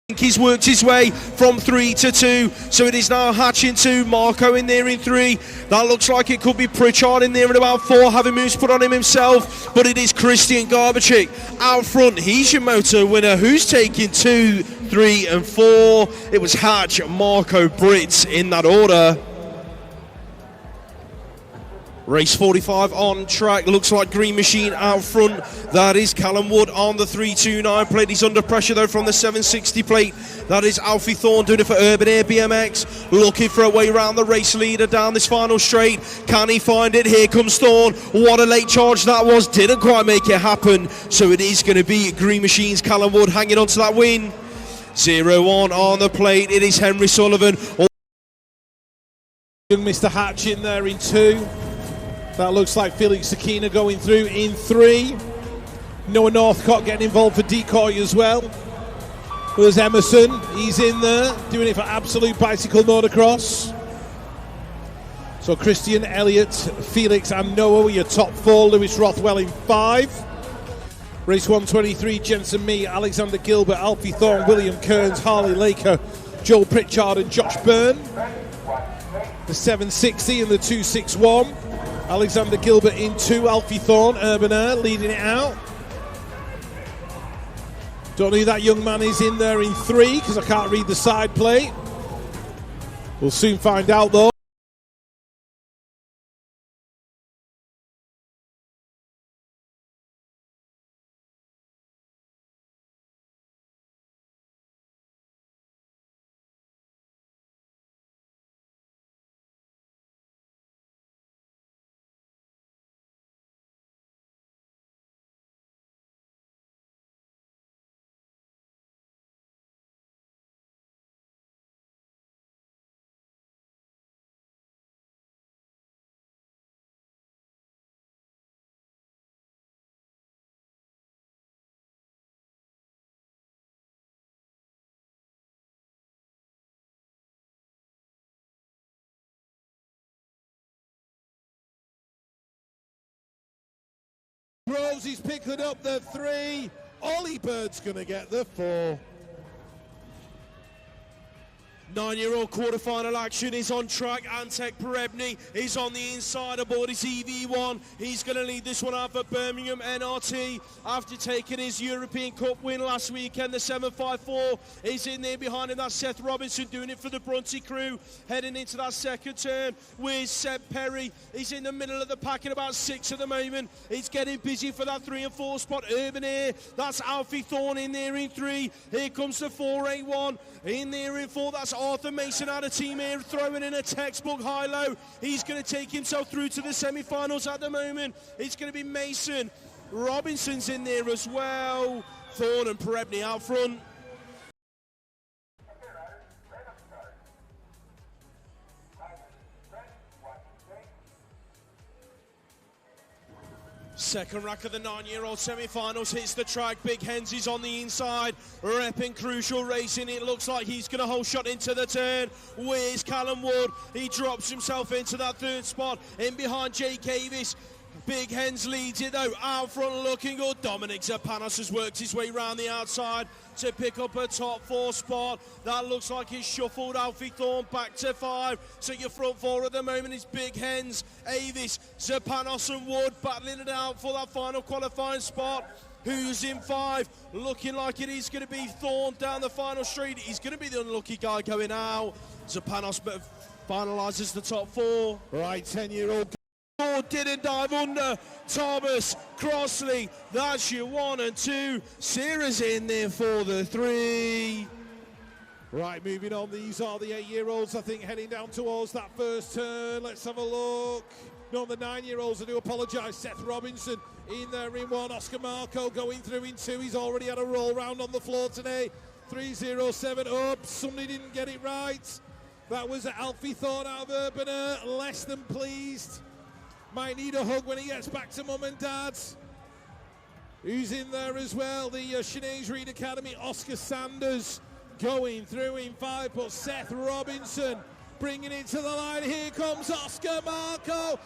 He's worked his way from 3 to 2, so it is now Hatch in 2, Marco in there in 3. That looks like it could be Pritchard in there at about 4, having moves put on him himself, but it is Christian Garbacik out front. He's your moto winner, who's taking 2, 3 and 4. It was Hatch, Marco, Brits in that order. Race 45 on track, looks like Green Machine out front. That is Callum Wood on the 329 plate. He's under pressure though from the 760 plate. That is Alfie Thorne doing it for Urban Air BMX. Looking for a way around the race leader down this final straight. Can he find it? Here comes Thorne. What a late charge that was. Didn't quite make it happen. So it is going to be Green Machine's Callum Wood hanging on to that win. 0-1 on the plate. It is Henry Sullivan. Mr. Hatch in there in 2. That looks like Felix Sakina going through in 3. Noah Northcott getting involved for decoy as well. There's Emerson, he's in there, doing it for Absolute Bicycle Motocross. So Christian, Elliott, Felix and Noah were your top 4. Lewis Rothwell in 5. Race 123, Jensen Mee, Alexander Gilbert, Alfie Thorne, William Kearns, Harley Laker, Joel Pritchard and Josh Byrne. The 760 and the 261. Alexander Gilbert in 2, Alfie Thorne, Urban Air leading it out. Don't know who that young man is in there in 3 because I can't read the side plate. We'll soon find out though. Rosie's picking up the 3. Ollie Bird's going to get the 4. 9-year-old quarter-final action is on track. Antek Perebny is on the inside aboard his EV1. He's going to lead this one out for Birmingham NRT after taking his European Cup win last weekend. The 754 is in there behind him. That's Seth Robinson doing it for the Brunty crew. Heading into that second turn with Seb Perry. He's in the middle of the pack at about 6 at the moment. He's getting busy for that 3 and 4 spot. Urban Air, that's Alfie Thorne in there in 3. Here comes the 481 in there in 4. That's Arthur Mason out of Team Air throwing in a textbook high-low. He's going to take himself through to the semi-finals at the moment. It's going to be Mason. Robinson's in there as well. Thorne and Perebny out front. Second rack of the 9-year-old semi-finals hits the track. Big Hens is on the inside, repping Crucial Racing. It looks like he's going to hold shot into the turn. Where's Callum Wood? He drops himself into that 3rd spot. In behind Jake Davis. Big Hens leads it though, out front looking good. Dominic Zapanos has worked his way round the outside to pick up a top 4 spot. That looks like he's shuffled Alfie Thorne back to 5. So your front 4 at the moment is Big Hens, Avis, Zapanos and Wood battling it out for that final qualifying spot. Who's in 5? Looking like it is going to be Thorne down the final straight. He's going to be the unlucky guy going out. Zapanos finalises the top 4. Right, 10-year-old. Didn't dive under. Thomas, Crossley, that's your 1 and 2. Sierra's in there for the 3. Right, moving on, these are the 8-year-olds, I think, heading down towards that first turn. Let's have a look. No, the 9-year-olds, I do apologise. Seth Robinson in there in 1. Oscar Marco going through in 2. He's already had a roll round on the floor today. 307 up. Somebody didn't get it right. That was Alfie Thorne out of Urban Air. Less than pleased. Might need a hug when he gets back to mum and dad's. Who's in there as well? The Sinead Reed Academy, Oscar Sanders going through in 5, but Seth Robinson bringing it to the line. Here comes Oscar Marco.